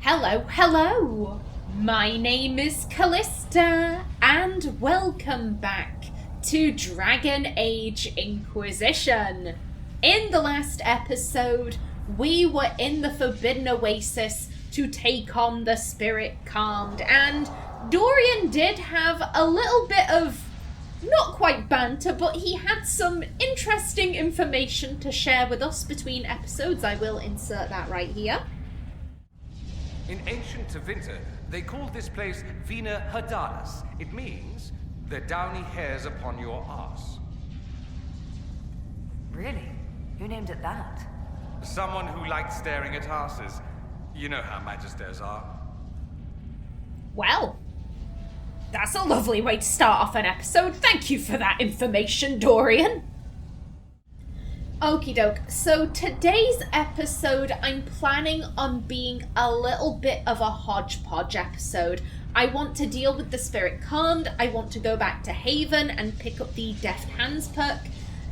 Hello, hello! My name is Callista, and welcome back to Dragon Age Inquisition. In the last episode, we were in the Forbidden Oasis to take on the Spirit Calmed, and Dorian did have a little bit of, not quite banter, but he had some interesting information to share with us between episodes. I will insert that right here. In ancient Tevinter, they called this place Vina Hadanas. It means the downy hairs upon your arse. Really? Who named it that? Someone who liked staring at arses. You know how magisters are. Well, that's a lovely way to start off an episode. Thank you for that information, Dorian. Okie doke, so today's episode I'm planning on being a little bit of a hodgepodge episode. I want to deal with the Spirit Calmed, I want to go back to Haven and pick up the Deft Hands perk,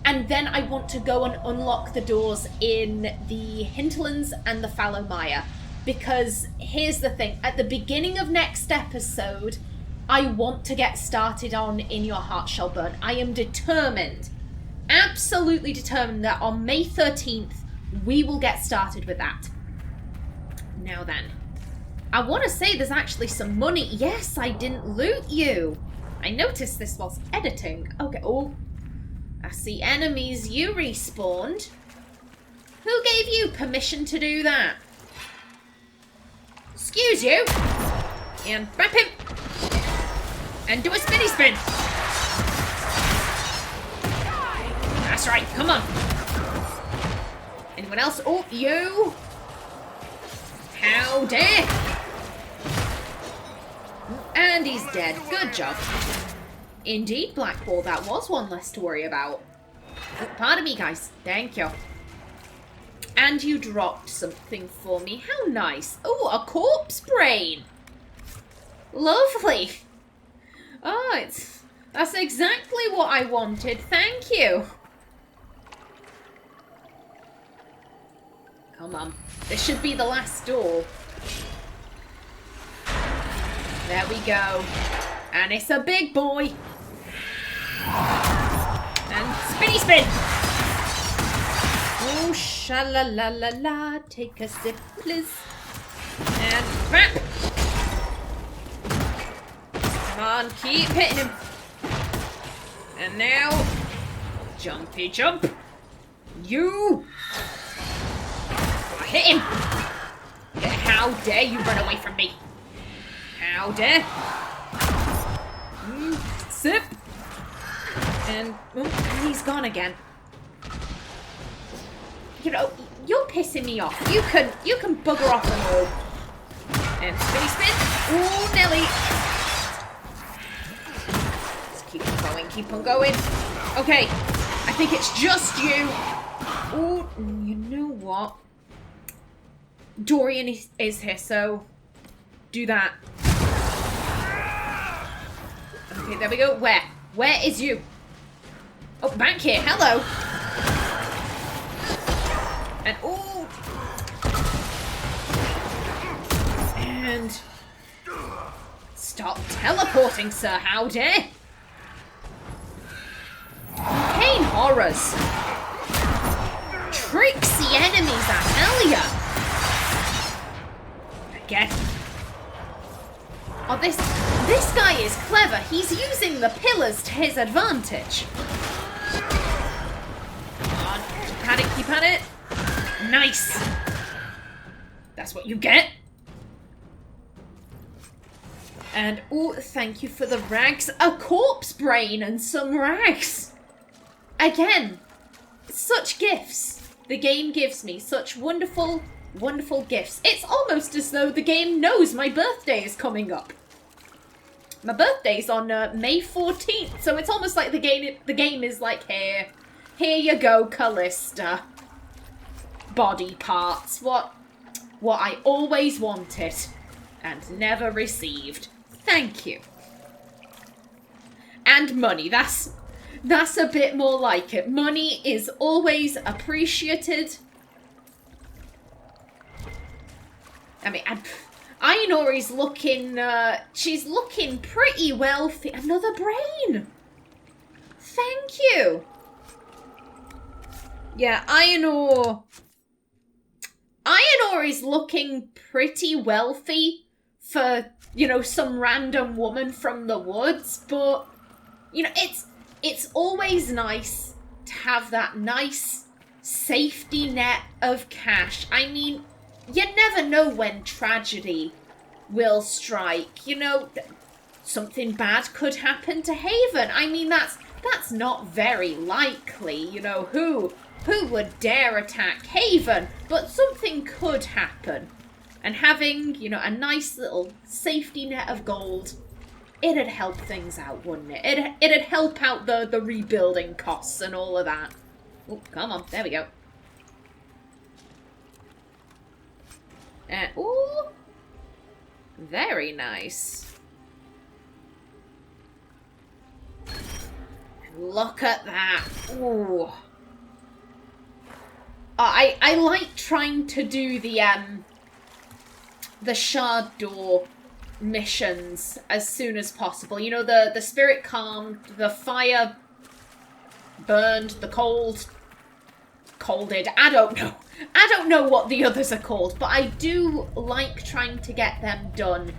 and then I want to go and unlock the doors in the Hinterlands and the Fallow Mire. Because here's the thing, at the beginning of next episode, I want to get started on In Your Heart Shall Burn. I am determined. Absolutely determined that on May 13th, we will get started with that. Now then, I want to say there's actually some money. Yes, I didn't loot you. I noticed this whilst editing. Okay, oh, I see enemies. You respawned. Who gave you permission to do that? Excuse you. And wrap him. And do a spinny spin. That's right, come on. Anyone else? Oh, you. How dare. And he's dead. Good job. Indeed, Blackwall, that was one less to worry about. Oh, pardon me, guys. Thank you. And you dropped something for me. How nice. Oh, a corpse brain. Lovely. Oh, that's exactly what I wanted. Thank you. Come on. This should be the last door. There we go. And it's a big boy. And spinny spin. Oh, sha-la-la-la-la. Take a sip, please. And wrap. Come on, keep hitting him. And now, jumpy jump. You. Hit him! How dare you run away from me? How dare? Sip! And he's gone again. You know, you're pissing me off. You can bugger off and all. And spinny spin. Ooh, Nelly. Just keep on going, keep on going. Okay, I think it's just you. Ooh, you know what? Dorian is here, so do that. Okay, there we go. Where? Where is you? Oh, back here. Hello. And ooh. And stop teleporting, sir. How dare? Arcane horrors. Tricksy enemies, I tell ya. Again. Oh, this guy is clever. He's using the pillars to his advantage. Come on, keep at it. Nice. That's what you get. And, oh, thank you for the rags. A corpse brain and some rags. Again, such gifts. The game gives me such wonderful gifts. It's almost as though the game knows my birthday is coming up. My birthday's on May 14th, so it's almost like the game is like, here you go, Callista. Body parts, what I always wanted and never received. Thank you. And money, that's a bit more like it. Money is always appreciated. I mean, Aenor is looking, she's looking pretty wealthy. Another brain! Thank you! Yeah, Aenor is looking pretty wealthy for, you know, some random woman from the woods, but, you know, it's always nice to have that nice safety net of cash. I mean, you never know when tragedy will strike. You know, something bad could happen to Haven. I mean, that's not very likely. You know, who would dare attack Haven? But something could happen. And having, you know, a nice little safety net of gold, it'd help things out, wouldn't it? It'd help out the rebuilding costs and all of that. Oh, come on. There we go. Ooh. Very nice. Look at that. Ooh. I like trying to do the shard door missions as soon as possible. You know, the spirit calmed, the fire burned, the colded. I don't know what the others are called, but I do like trying to get them done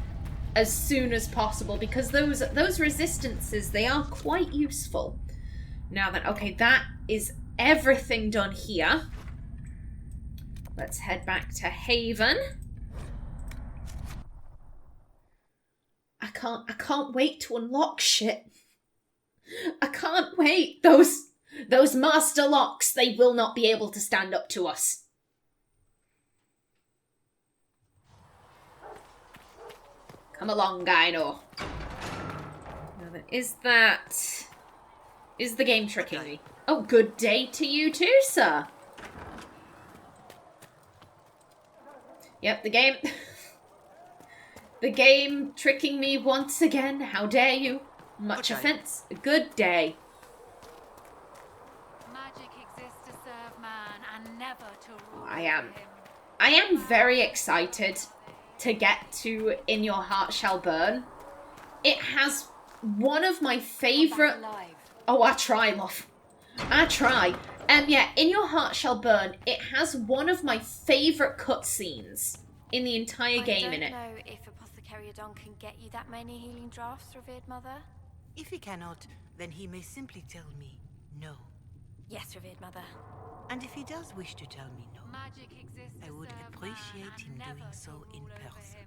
as soon as possible because those resistances, they are quite useful. Now then, okay, that is everything done here. Let's head back to Haven. I can't wait to unlock shit. I can't wait. Those master locks, they will not be able to stand up to us. Come along, Aenor. Now then, is the game tricking me? Oh, good day to you too, sir. Yep, the game... the game tricking me once again. How dare you? Much offense. Good day. Magic exists to serve man and never to rule I him. am very excited to get to In Your Heart Shall Burn. It has one of my favourite... Oh, I try, love. I try. Yeah, In Your Heart Shall Burn, it has one of my favourite cutscenes in the entire game in it. I don't know if Apothecary Don can get you that many healing drafts, revered mother. If he cannot, then he may simply tell me no. Yes, revered mother. And if he does wish to tell me no, Magic exists I to would serve appreciate man him and doing never so to in rule over person. him.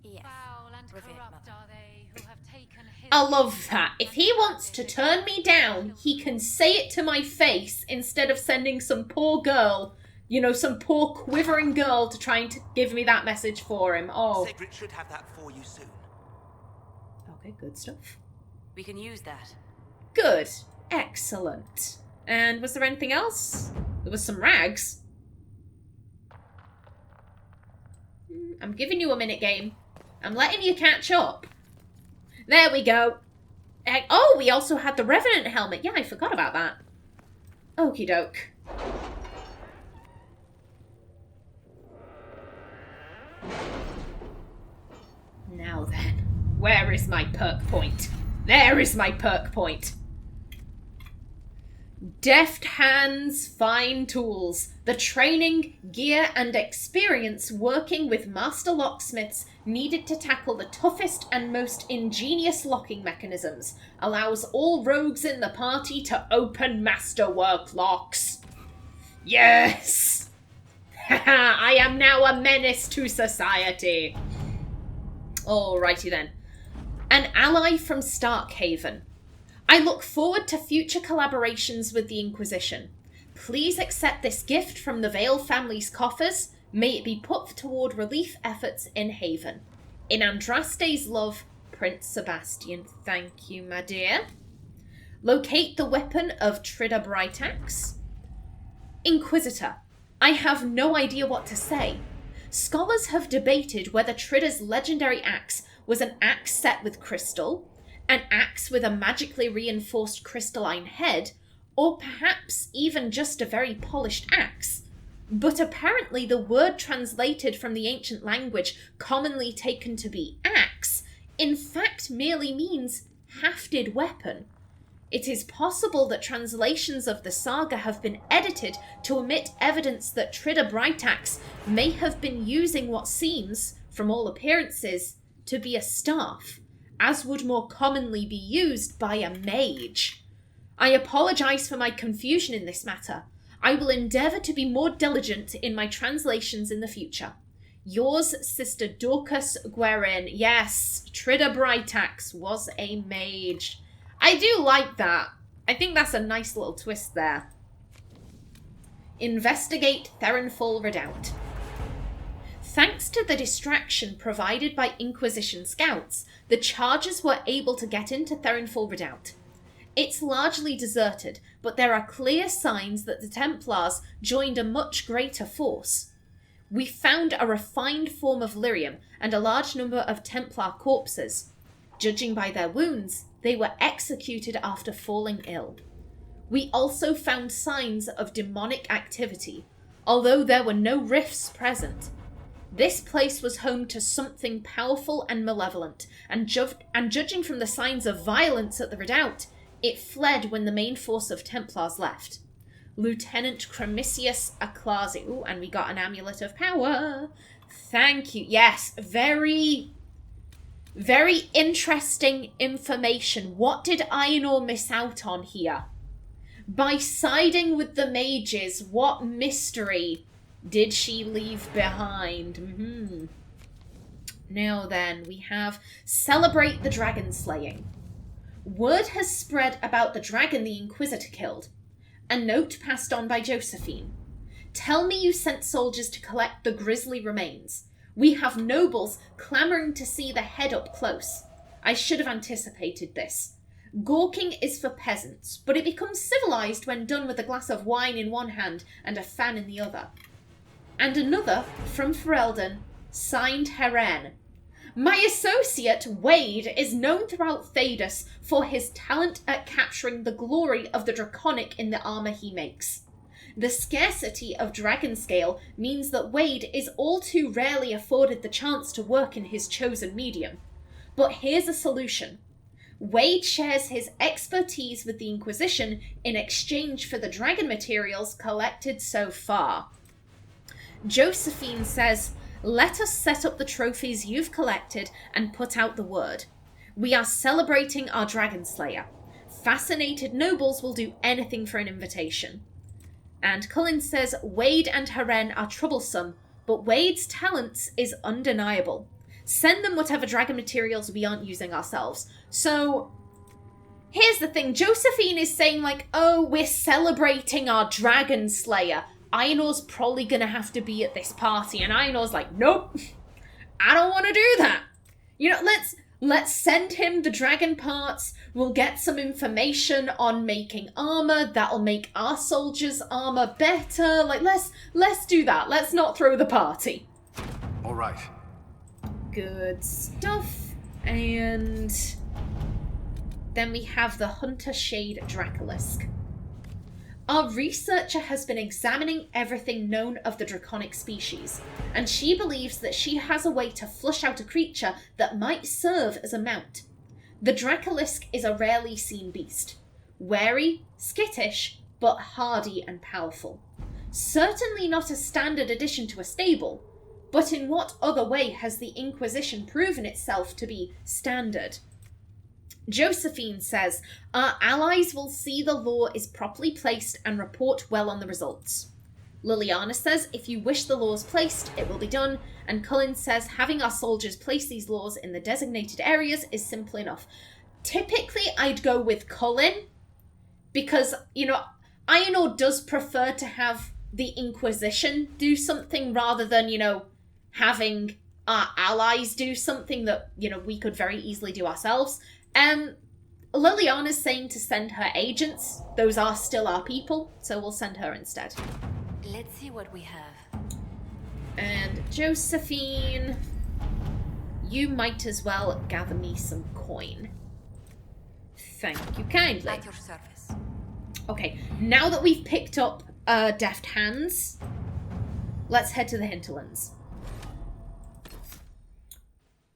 Yes, Foul and revered corrupt mother. are they who have taken his I love that. If he wants to turn me down, he can say it to my face instead of sending some poor girl, you know, some poor quivering girl to try and give me that message for him. Oh. Cedric should have that for you soon. Okay, good stuff. We can use that. Good. Excellent. And was there anything else? There was some rags. I'm giving you a minute, game. I'm letting you catch up. There we go. Oh, we also had the Revenant helmet. Yeah, I forgot about that. Okie doke. Now then, where is my perk point? There is my perk point. Deft hands, fine tools. The training, gear, and experience working with master locksmiths needed to tackle the toughest and most ingenious locking mechanisms allows all rogues in the party to open masterwork locks. Yes! I am now a menace to society. Alrighty then. An ally from Starkhaven. I look forward to future collaborations with the Inquisition. Please accept this gift from the Vale family's coffers. May it be put toward relief efforts in Haven. In Andraste's love, Prince Sebastian. Thank you, my dear. Locate the weapon of Trida Brightaxe. Inquisitor. I have no idea what to say. Scholars have debated whether Trida's legendary axe was an axe set with crystal, an axe with a magically reinforced crystalline head, or perhaps even just a very polished axe. But apparently the word translated from the ancient language, commonly taken to be axe, in fact merely means hafted weapon. It is possible that translations of the saga have been edited to omit evidence that Trida Brightaxe may have been using what seems, from all appearances, to be a staff, as would more commonly be used by a mage. I apologise for my confusion in this matter. I will endeavour to be more diligent in my translations in the future. Yours, Sister Dorcas Guerin. Yes, Trida Brightaxe was a mage. I do like that. I think that's a nice little twist there. Investigate Therenfall Redoubt. Thanks to the distraction provided by Inquisition scouts, the Chargers were able to get into Therenfall Redoubt. It's largely deserted, but there are clear signs that the Templars joined a much greater force. We found a refined form of lyrium and a large number of Templar corpses. Judging by their wounds, they were executed after falling ill. We also found signs of demonic activity, although there were no rifts present. This place was home to something powerful and malevolent, and judging from the signs of violence at the redoubt, it fled when the main force of Templars left. Lieutenant Cremisius Aclazi. Ooh, and we got an Amulet of Power. Thank you. Yes, very, very interesting information. What did Aenor miss out on here? By siding with the mages, what mystery did she leave behind? Now then, we have Celebrate the Dragon Slaying. Word has spread about the dragon the Inquisitor killed. A note passed on by Josephine. Tell me you sent soldiers to collect the grisly remains. We have nobles clamouring to see the head up close. I should have anticipated this. Gawking is for peasants, but it becomes civilised when done with a glass of wine in one hand and a fan in the other. And another from Ferelden, signed Heren. My associate, Wade, is known throughout Thedas for his talent at capturing the glory of the Draconic in the armour he makes. The scarcity of dragon scale means that Wade is all too rarely afforded the chance to work in his chosen medium. But here's a solution. Wade shares his expertise with the Inquisition in exchange for the dragon materials collected so far. Josephine says, let us set up the trophies you've collected and put out the word. We are celebrating our Dragon Slayer. Fascinated nobles will do anything for an invitation. And Cullen says, Wade and Heren are troublesome, but Wade's talents is undeniable. Send them whatever dragon materials we aren't using ourselves. So, here's the thing. Josephine is saying like, oh, we're celebrating our Dragon Slayer. Aenor's probably going to have to be at this party. And Aenor's like, nope, I don't want to do that. You know, let's send him the dragon parts. We'll get some information on making armor. That'll make our soldiers' armor better. Like, let's do that. Let's not throw the party. All right. Good stuff. And then we have the Hunter Shade Dracolisk. Our researcher has been examining everything known of the draconic species, and she believes that she has a way to flush out a creature that might serve as a mount. The Dracolisk is a rarely seen beast. Wary, skittish, but hardy and powerful. Certainly not a standard addition to a stable, but in what other way has the Inquisition proven itself to be standard? Josephine says, our allies will see the law is properly placed and report well on the results. Liliana says, if you wish the laws placed, it will be done. And Cullen says, having our soldiers place these laws in the designated areas is simple enough. Typically, I'd go with Cullen because, you know, Aenor does prefer to have the Inquisition do something rather than, you know, having our allies do something that, you know, we could very easily do ourselves. Liliana's saying to send her agents. Those are still our people, so we'll send her instead. Let's see what we have. And Josephine, you might as well gather me some coin. Thank you kindly. At your service. Okay, now that we've picked up Deft Hands, let's head to the hinterlands.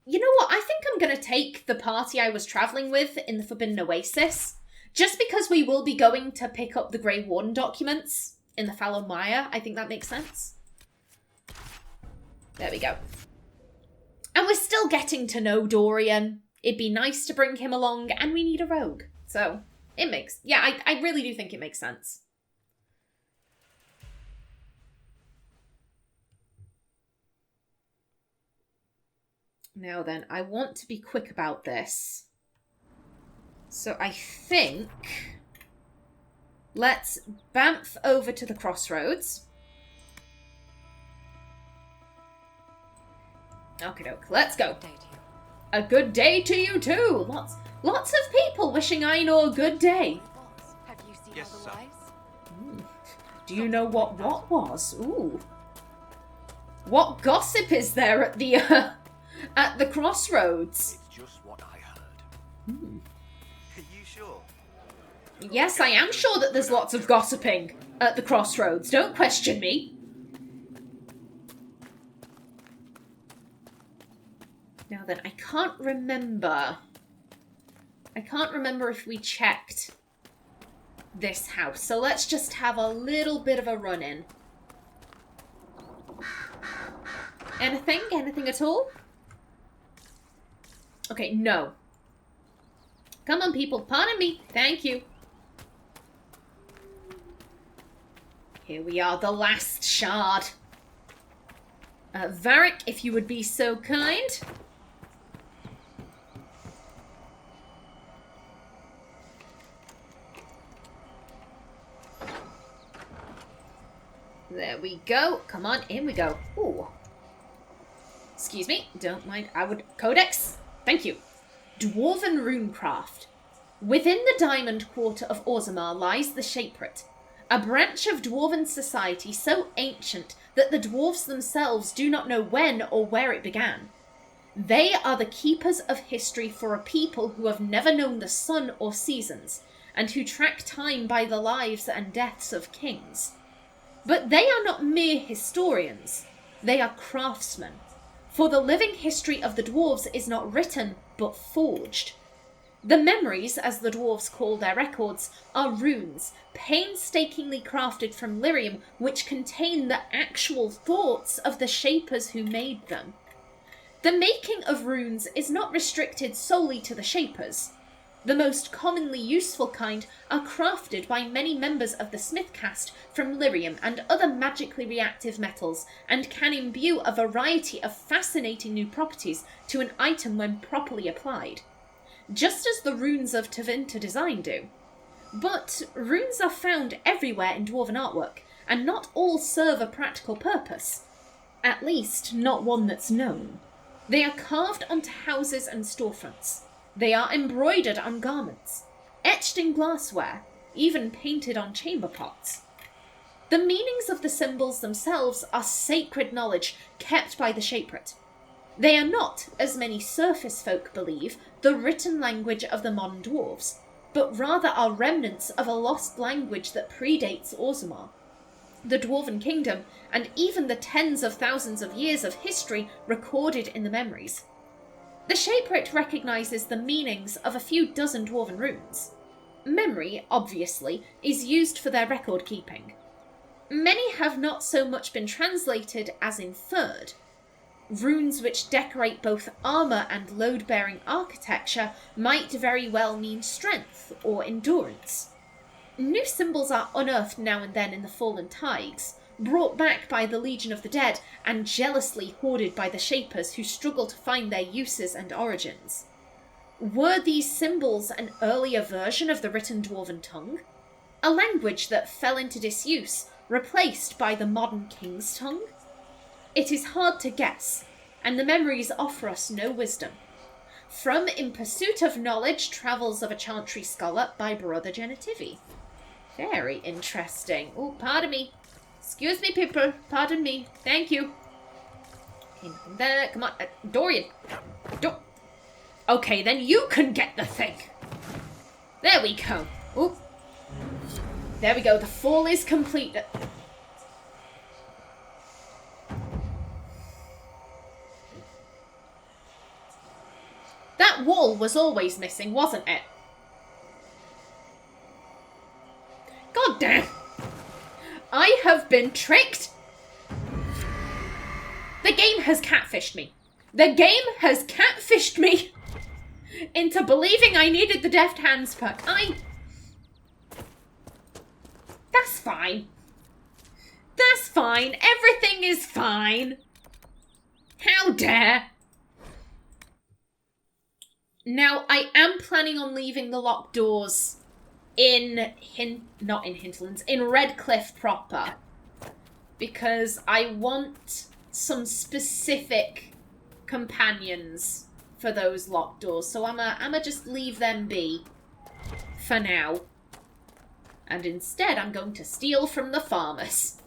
You know what? I think I'm going to take the party I was travelling with in the Forbidden Oasis. Just because we will be going to pick up the Grey Warden documents in the Fallow Mire. I think that makes sense. There we go. And we're still getting to know Dorian. It'd be nice to bring him along, and we need a rogue. So, it makes... Yeah, I really do think it makes sense. Now then, I want to be quick about this. So I think... Let's bamf over to the crossroads. Okie doke, let's go. A good day to you too. Lots of people wishing Aenor a good day. Have you seen Yes, all the sir. wives? Do you know what was? Ooh. What gossip is there at the crossroads? It's just what I heard. Are you sure? Yes, I am sure that there's lots of gossiping at the crossroads. Don't question me. Now then, I can't remember if we checked this house. So let's just have a little bit of a run-in. Anything? Anything at all? Okay, no. Come on, people. Pardon me. Thank you. Here we are, the last shard. Varric, if you would be so kind. There we go. Come on, in we go. Ooh. Excuse me. Don't mind. I would... Codex. Thank you. Dwarven Runecraft. Within the Diamond Quarter of Orzammar lies the Shaperet, a branch of Dwarven society so ancient that the dwarves themselves do not know when or where it began. They are the keepers of history for a people who have never known the sun or seasons, and who track time by the lives and deaths of kings. But they are not mere historians, they are craftsmen, for the living history of the dwarves is not written, but forged. The memories, as the dwarves call their records, are runes, painstakingly crafted from lyrium, which contain the actual thoughts of the shapers who made them. The making of runes is not restricted solely to the shapers. The most commonly useful kind are crafted by many members of the smith caste from lyrium and other magically reactive metals, and can imbue a variety of fascinating new properties to an item when properly applied. Just as the runes of Tevinter design do. But runes are found everywhere in dwarven artwork, and not all serve a practical purpose. At least, not one that's known. They are carved onto houses and storefronts. They are embroidered on garments, etched in glassware, even painted on chamber pots. The meanings of the symbols themselves are sacred knowledge kept by the Shaperet. They are not, as many surface folk believe, the written language of the modern dwarves, but rather are remnants of a lost language that predates Orzammar, the Dwarven Kingdom, and even the tens of thousands of years of history recorded in the memories. The Shaperet recognises the meanings of a few dozen dwarven runes. Memory, obviously, is used for their record keeping. Many have not so much been translated as inferred. Runes which decorate both armour and load-bearing architecture might very well mean strength or endurance. New symbols are unearthed now and then in the Fallen Tigers, brought back by the Legion of the Dead and jealously hoarded by the Shapers who struggle to find their uses and origins. Were these symbols an earlier version of the written Dwarven tongue? A language that fell into disuse, replaced by the modern King's tongue? It is hard to guess, and the memories offer us no wisdom. From In Pursuit of Knowledge, Travels of a Chantry Scholar by Brother Genitivi. Very interesting. Oh, pardon me. Excuse me, people. Pardon me. Thank you. Come on. Dorian. Okay, then you can get the thing. There we go. Oop. There we go. The fall is complete. That wall was always missing, wasn't it? God damn. I have been tricked. The game has catfished me. The game has catfished me into believing I needed the Deft Hands perk. That's fine. That's fine. Everything is fine. How dare. Now, I am planning on leaving the locked doors in not in Hinterlands, in Redcliffe proper. Because I want some specific companions for those locked doors. So I'ma just leave them be for now. And instead I'm going to steal from the farmers.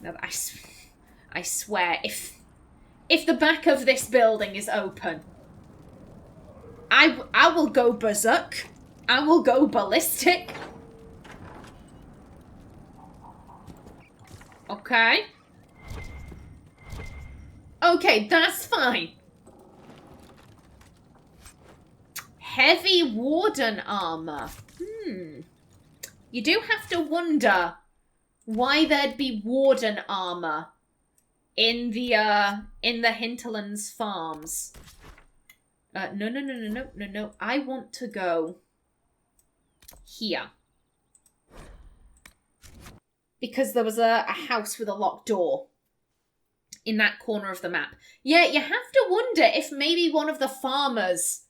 Now, I swear, if the back of this building is open, I will go berserk. I will go ballistic. Okay. Okay, that's fine. Heavy warden armor. You do have to wonder why there'd be warden armor in the Hinterlands farms. No. I want to go here. Because there was a house with a locked door in that corner of the map. Yeah, you have to wonder if maybe one of the farmers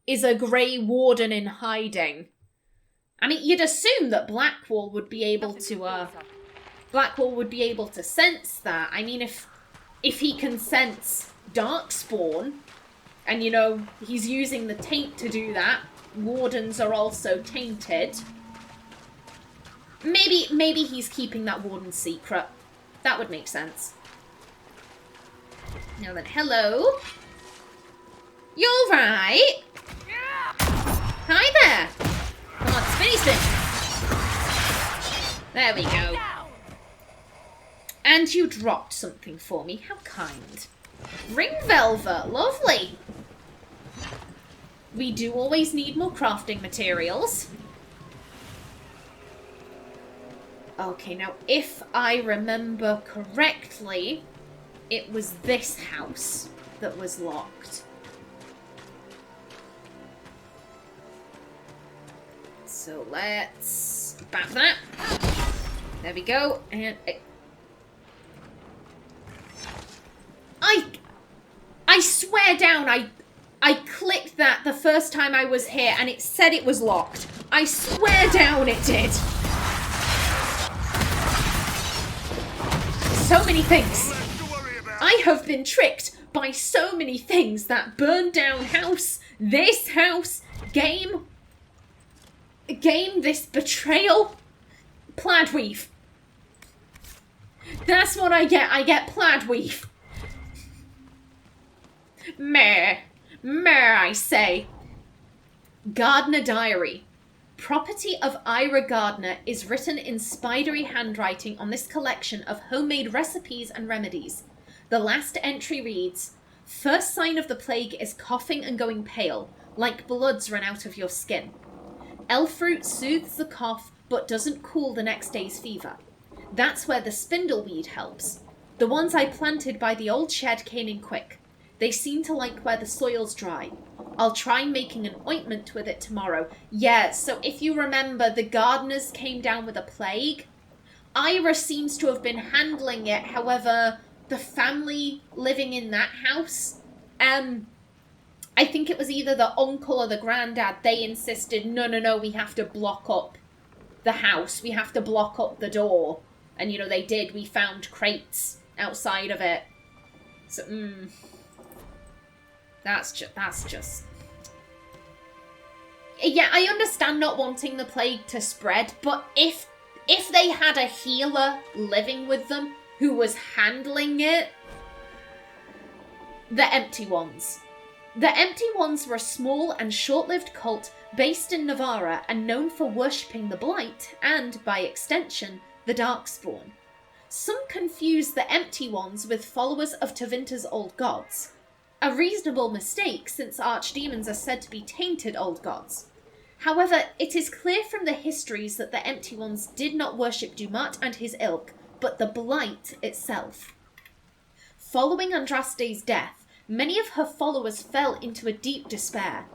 is a Grey Warden in hiding. I mean, you'd assume that Blackwall would be able to, sense that. I mean, if he can sense Darkspawn, and, you know, he's using the taint to do that, Wardens are also tainted. Maybe he's keeping that Warden secret. That would make sense. Now then, hello? You're right. Hi there. Come on, spinny spin. There we go. And you dropped something for me. How kind. Ring velvet. Lovely. We do always need more crafting materials. Okay, now if I remember correctly, it was this house that was locked. So let's bap that. There we go. And I swear down, I clicked that the first time I was here and it said it was locked. I swear down it did. So many things. I have been tricked by so many things. That burned down house, this house, game, this betrayal. Plaid weave. That's what I get. I get plaid weave. Meh, I say. Gardener Diary. Property of Ira Gardner is written in spidery handwriting on this collection of homemade recipes and remedies. The last entry reads, "First sign of the plague is coughing and going pale, like blood's run out of your skin. Elfroot soothes the cough, but doesn't cool the next day's fever. That's where the spindleweed helps. The ones I planted by the old shed came in quick. They seem to like where the soil's dry. I'll try making an ointment with it tomorrow." Yeah, so if you remember, the gardeners came down with a plague. Ira seems to have been handling it, however, the family living in that house, I think it was either the uncle or the granddad, they insisted, no, we have to block up the house. We have to block up the door. And, you know, they did. We found crates outside of it. So, That's just... Yeah, I understand not wanting the plague to spread, but if they had a healer living with them who was handling it... The Empty Ones. The Empty Ones were a small and short-lived cult based in Navarra and known for worshipping the Blight and, by extension, the Darkspawn. Some confuse the Empty Ones with followers of Tevinter's old gods. A reasonable mistake, since archdemons are said to be tainted old gods. However, it is clear from the histories that the Empty Ones did not worship Dumat and his ilk, but the Blight itself. Following Andraste's death, many of her followers fell into a deep despair.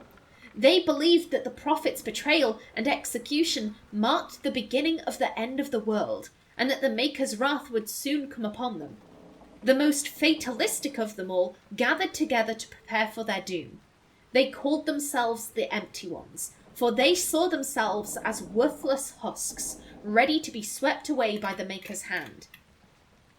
They believed that the prophet's betrayal and execution marked the beginning of the end of the world, and that the Maker's wrath would soon come upon them. The most fatalistic of them all gathered together to prepare for their doom. They called themselves the Empty Ones, for they saw themselves as worthless husks, ready to be swept away by the Maker's hand.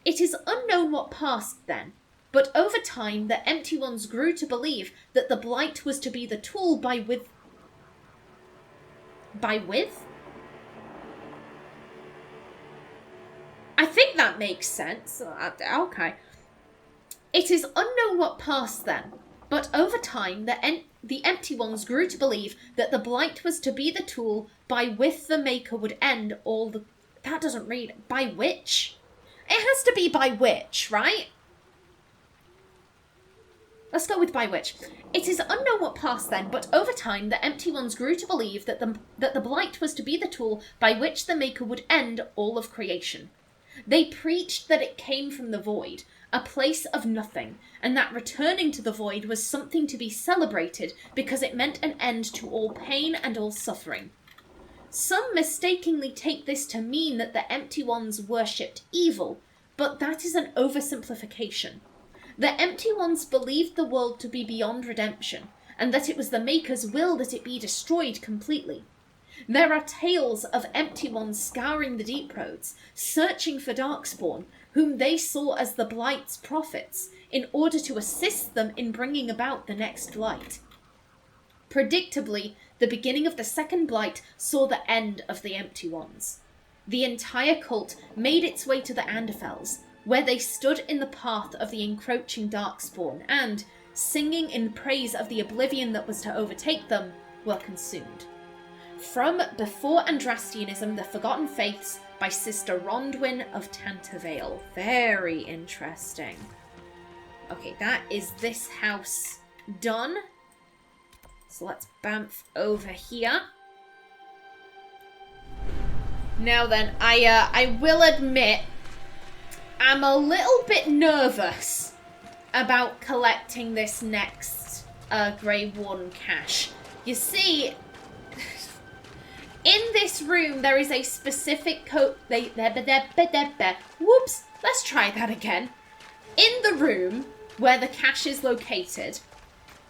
It is unknown what passed then, but over time the Empty Ones grew to believe that the Blight was to be the tool by with? I think that makes sense. Okay. It is unknown what passed then, but over time the Empty Ones grew to believe that the Blight was to be the tool by which the Maker would end all the... That doesn't read. By which? It has to be by which, right? Let's go with by which. It is unknown what passed then, but over time the Empty Ones grew to believe that the Blight was to be the tool by which the Maker would end all of creation. They preached that it came from the void, a place of nothing, and that returning to the void was something to be celebrated because it meant an end to all pain and all suffering. Some mistakenly take this to mean that the Empty Ones worshipped evil, but that is an oversimplification. The Empty Ones believed the world to be beyond redemption, and that it was the Maker's will that it be destroyed completely. There are tales of Empty Ones scouring the deep roads, searching for Darkspawn, whom they saw as the Blight's prophets, in order to assist them in bringing about the next Blight. Predictably, the beginning of the second Blight saw the end of the Empty Ones. The entire cult made its way to the Anderfels, where they stood in the path of the encroaching Darkspawn and, singing in praise of the oblivion that was to overtake them, were consumed. From Before Andrastianism, The Forgotten Faiths by Sister Rondwyn of Tantervale. Very interesting. Okay, that is this house done. So let's bamf over here. Now then, I will admit, I'm a little bit nervous about collecting this next Grey Warden cache. You see, in this room there is a specific code. Whoops, let's try that again. In the room where the cache is located,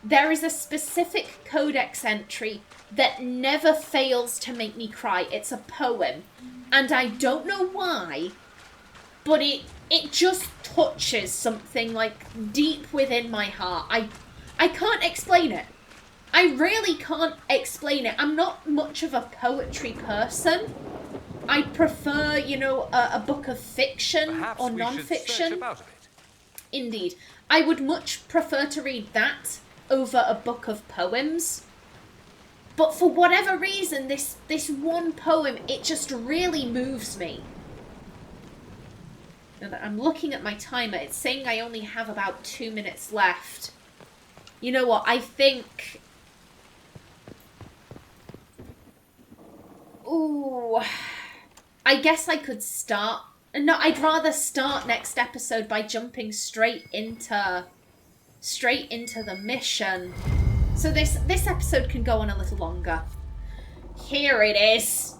there is a specific codex entry that never fails to make me cry. It's a poem, and I don't know why, but it just touches something like deep within my heart. I can't explain it. I really can't explain it. I'm not much of a poetry person. I prefer, you know, a book of fiction or non-fiction. Indeed. I would much prefer to read that over a book of poems. But for whatever reason, this one poem, it just really moves me. I'm looking at my timer. It's saying I only have about 2 minutes left. You know what? I think... Ooh. I guess I could start... No, I'd rather start next episode by jumping straight into the mission. So this episode can go on a little longer. Here it is.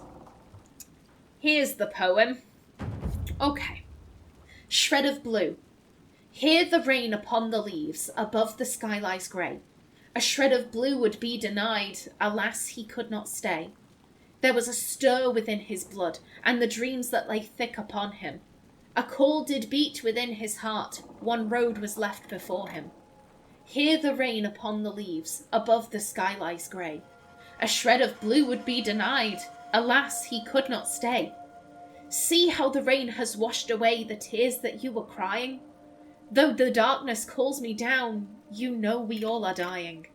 Here's the poem. Okay. Shred of blue. Hear the rain upon the leaves, above the sky lies grey. A shred of blue would be denied, alas he could not stay. There was a stir within his blood, and the dreams that lay thick upon him. A call did beat within his heart, one road was left before him. Hear the rain upon the leaves, above the sky lies grey. A shred of blue would be denied, alas he could not stay. See how the rain has washed away the tears that you were crying? Though the darkness calls me down, you know we all are dying.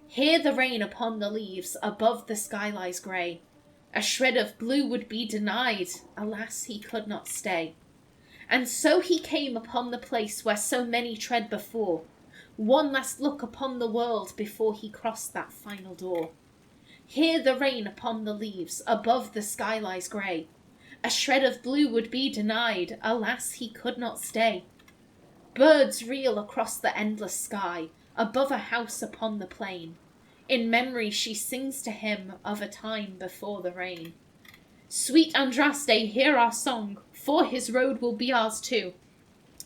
Hear the rain upon the leaves, above the sky lies grey. A shred of blue would be denied, alas he could not stay. And so he came upon the place where so many tread before, One last look upon the world before he crossed that final door. Hear the rain upon the leaves, above the sky lies grey. A shred of blue would be denied, alas, he could not stay. Birds reel across the endless sky, above a house upon the plain. In memory she sings to him of a time before the rain. Sweet Andraste, hear our song, for his road will be ours too.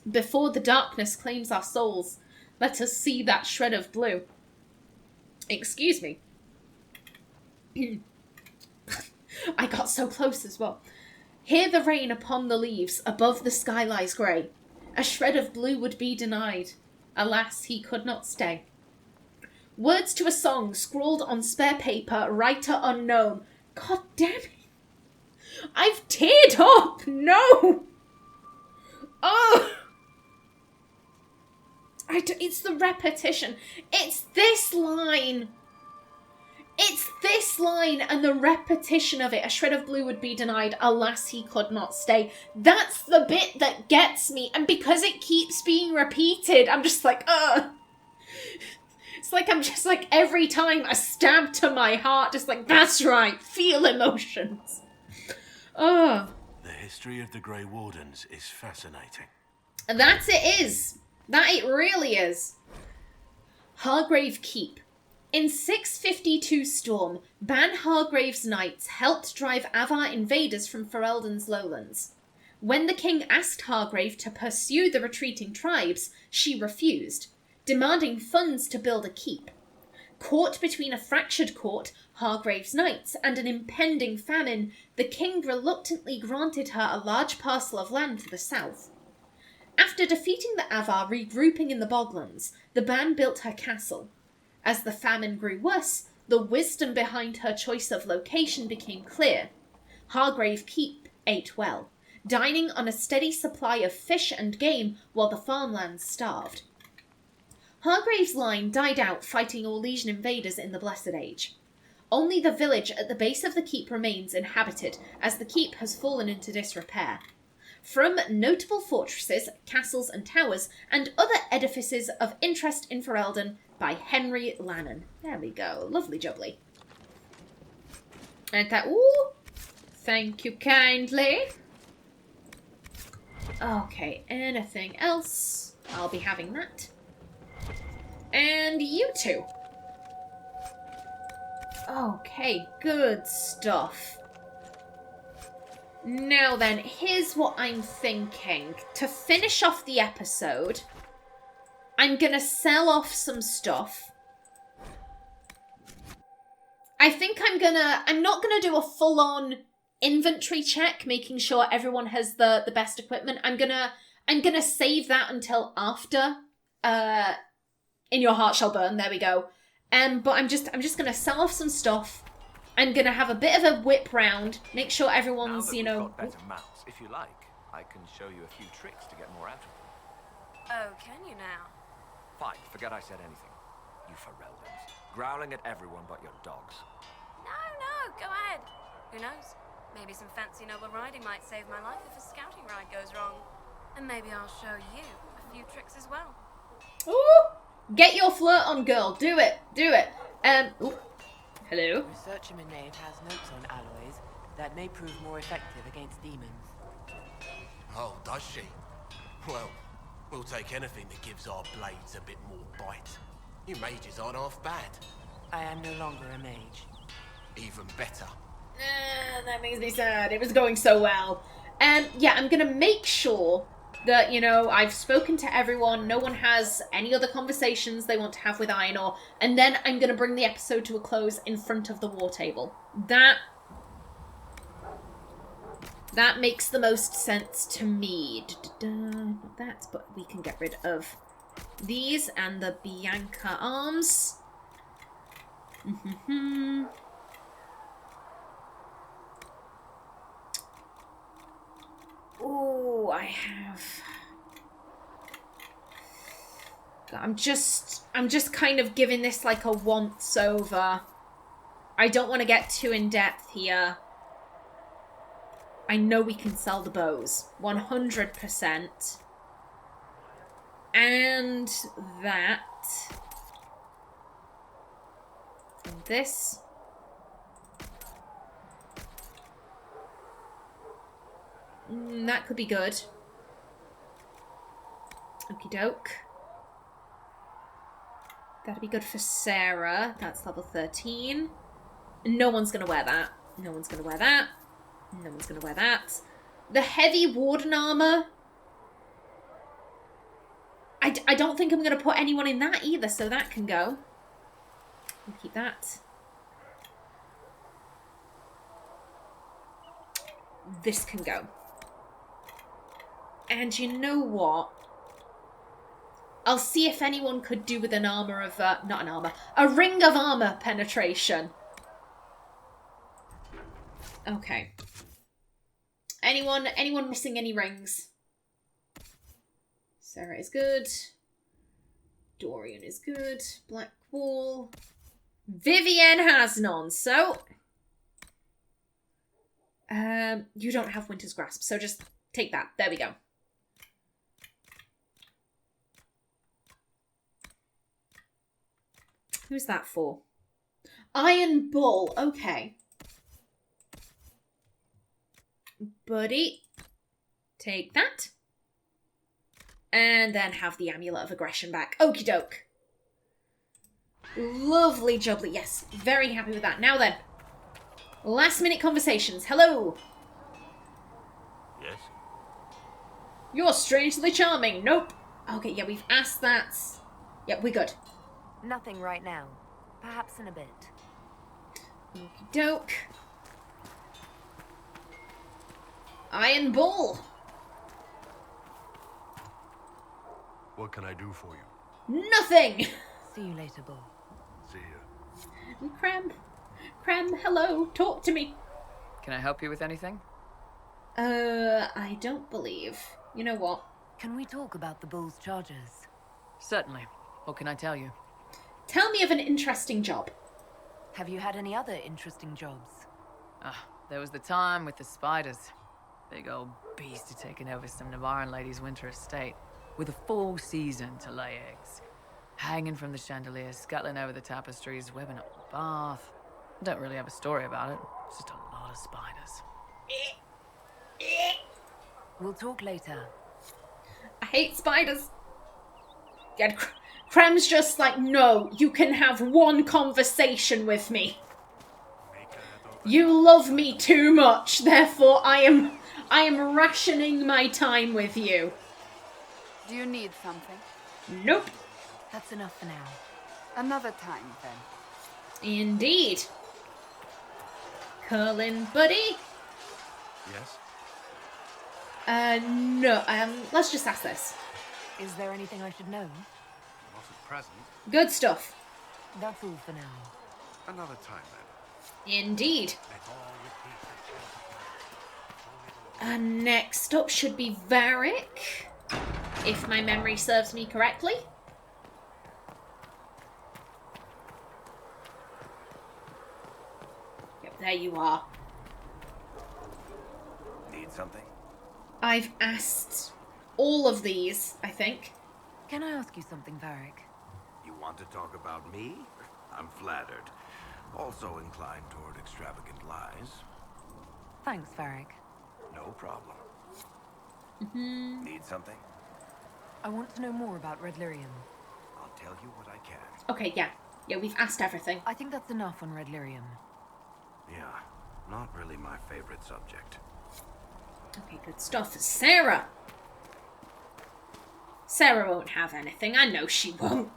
Before the darkness claims our souls, let us see that shred of blue. Excuse me. I got so close as well. Hear the rain upon the leaves, above the sky lies grey. A shred of blue would be denied, alas, he could not stay. Words to a song, scrawled on spare paper, writer unknown. God damn it. I've teared up! No! Oh! It's the repetition. It's this line. It's this line and the repetition of it. A shred of blue would be denied. Alas, he could not stay. That's the bit that gets me. And because it keeps being repeated, I'm just like, ugh. It's like I'm just like, every time a stab to my heart, just like, that's right, feel emotions. Ugh. The history of the Grey Wardens is fascinating. And that it is. That it really is. Hargrave Keep. In 652 Storm, Ban Hargrave's knights helped drive Avar invaders from Ferelden's lowlands. When the king asked Hargrave to pursue the retreating tribes, she refused, demanding funds to build a keep. Caught between a fractured court, Hargrave's knights, and an impending famine, the king reluctantly granted her a large parcel of land to the south. After defeating the Avar regrouping in the Boglands, the Ban built her castle. As the famine grew worse, the wisdom behind her choice of location became clear. Hargrave Keep ate well, dining on a steady supply of fish and game while the farmlands starved. Hargrave's line died out fighting Orlesian invaders in the Blessed Age. Only the village at the base of the keep remains inhabited, as the keep has fallen into disrepair. From notable fortresses, castles and towers, and other edifices of interest in Ferelden by Henry Lannon. There we go. Lovely jubbly. And that, ooh, thank you kindly. Okay, anything else? I'll be having that. And you two. Okay, good stuff. Now then, here's what I'm thinking. To finish off the episode, I'm gonna sell off some stuff. I think I'm not gonna do a full-on inventory check, making sure everyone has the best equipment. I'm gonna save that until after, In Your Heart Shall Burn, there we go. But I'm just gonna sell off some stuff. I'm gonna have a bit of a whip round, make sure everyone's, you know... Got better mounts, if you like, I can show you a few tricks to get more out of them. Oh, can you now? Fine, forget I said anything. You Fereldans, growling at everyone but your dogs. No, go ahead. Who knows? Maybe some fancy noble riding might save my life if a scouting ride goes wrong. And maybe I'll show you a few tricks as well. Ooh! Get your flirt on, girl. Do it. Ooh. Hello? Researcher Minade has notes on alloys that may prove more effective against demons. Oh, does she? Well, we'll take anything that gives our blades a bit more bite. You mages aren't half bad. I am no longer a mage. Even better. That makes me sad. It was going so well. Yeah, I'm gonna make sure that, you know, I've spoken to everyone, no one has any other conversations they want to have with Aenor, and then I'm going to bring the episode to a close in front of the war table. That makes the most sense to me. Not that, but we can get rid of these and the Bianca arms. Oh, I have... I'm just kind of giving this like a once over. I don't want to get too in depth here. I know we can sell the bows. 100%. And that. And this. That could be good. Okie doke. That'd be good for Sarah. That's level 13. No one's gonna wear that. No one's gonna wear that. No one's gonna wear that. The heavy warden armor. I don't think I'm gonna put anyone in that either, so that can go. We'll keep that. This can go. And you know what? I'll see if anyone could do with an armor of, not an armor, a ring of armor penetration. Okay. Anyone missing any rings? Sarah is good. Dorian is good. Black Wall. Vivienne has none, so... you don't have Winter's Grasp, so just take that. There we go. Who's that for? Iron Bull. Okay. Buddy. Take that. And then have the Amulet of Aggression back. Okie doke. Lovely jubbly. Yes, very happy with that. Now then. Last minute conversations. Hello. Yes? You're strangely charming. Nope. Okay, yeah, we've asked that. Yep, we're good. Nothing right now. Perhaps in a bit. Okie doke. Iron Bull. What can I do for you? Nothing. See you later, Bull. See you. Crem, hello. Talk to me. Can I help you with anything? I don't believe. You know what? Can we talk about the Bull's charges? Certainly. What can I tell you? Tell me of an interesting job. Have you had any other interesting jobs? There was the time with the spiders. Big old beast had taken over some Navarran lady's winter estate, with a full season to lay eggs. Hanging from the chandelier, scuttling over the tapestries, webbing up the bath. I don't really have a story about it. It's just a lot of spiders. We'll talk later. I hate spiders. Yeah, Crem's just like, no, you can have one conversation with me. You love me too much, therefore I am rationing my time with you. Do you need something? Nope. That's enough for now. Another time, then. Indeed. Curlin, buddy? Yes? No, let's just ask this. Is there anything I should know? Wasn't present. Good stuff. That's all for now. Another time then. Indeed. Let's all repeat. And next up should be Varric, if my memory serves me correctly. Yep, there you are. Need something? I've asked all of these, I think. Can I ask you something, Varric? You want to talk about me? I'm flattered. Also inclined toward extravagant lies. Thanks, Varric. No problem. Need something? I want to know more about Red Lyrium. I'll tell you what I can. Okay, yeah. Yeah, we've asked everything. I think that's enough on Red Lyrium. Yeah, not really my favorite subject. Okay, good stuff. Sarah! Sarah won't have anything. I know she won't.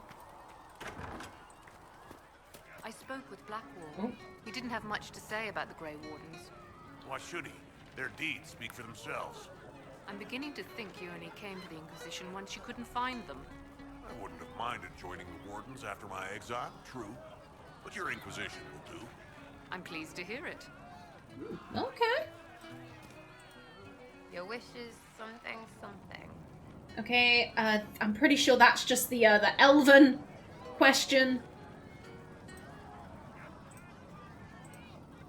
I spoke with Blackwall. Oh. He didn't have much to say about the Grey Wardens. Why should he? Their deeds speak for themselves. I'm beginning to think you only came to the Inquisition once you couldn't find them. I wouldn't have minded joining the Wardens after my exile, true. But your Inquisition will do. I'm pleased to hear it. Okay. Your wish is something. Okay, I'm pretty sure that's just the Elven question.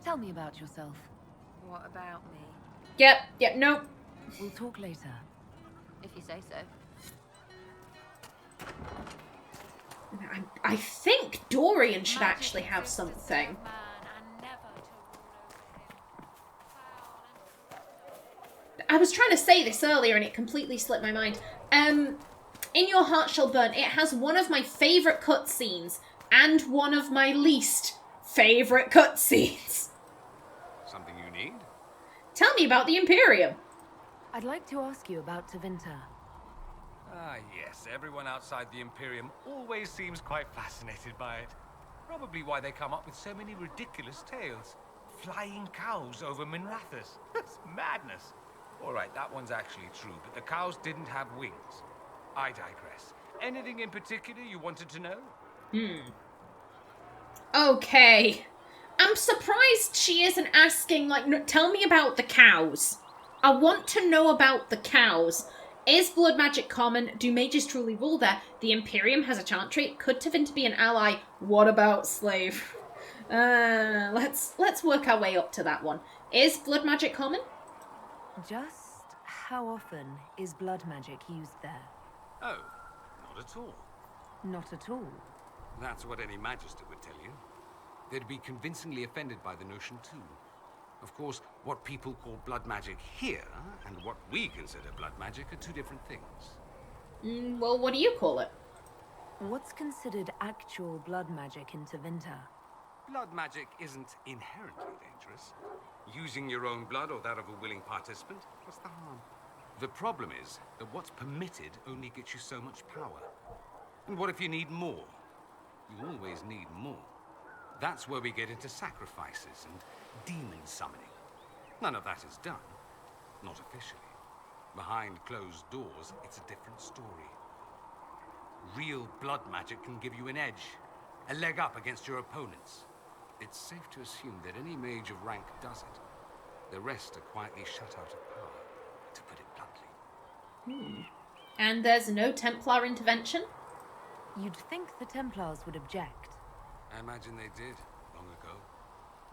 Tell me about yourself. What about me? Yep, nope. We'll talk later. If you say so. I think Dorian should actually have something. I was trying to say this earlier and it completely slipped my mind. In Your Heart Shall Burn, it has one of my favourite cutscenes and one of my least favourite cutscenes. Something you need? Tell me about the Imperium. I'd like to ask you about Tevinter. Ah, yes. Everyone outside the Imperium always seems quite fascinated by it. Probably why they come up with so many ridiculous tales. Flying cows over Minrathous. That's madness. All right, that one's actually true, but the cows didn't have wings. I digress. Anything in particular you wanted to know? Okay. I'm surprised she isn't asking, like, no, tell me about the cows. I want to know about the cows. Is blood magic common? Do mages truly rule there? The Imperium has a chantry. Could Tevinter be an ally? What about slave? Let's work our way up to that one. Is blood magic common? Just how often is blood magic used there? Oh, not at all. Not at all. That's what any magister would tell you. They'd be convincingly offended by the notion too. Of course, what people call blood magic here, and what we consider blood magic, are two different things. Well, what do you call it? What's considered actual blood magic in Tevinter? Blood magic isn't inherently dangerous. Using your own blood or that of a willing participant, what's the harm? The problem is that what's permitted only gets you so much power. And what if you need more? You always need more. That's where we get into sacrifices and demon summoning. None of that is done. Not officially. Behind closed doors, it's a different story. Real blood magic can give you an edge, a leg up against your opponents. It's safe to assume that any mage of rank does it. The rest are quietly shut out of power, to put it bluntly. And there's no Templar intervention? You'd think the Templars would object. I imagine they did, long ago.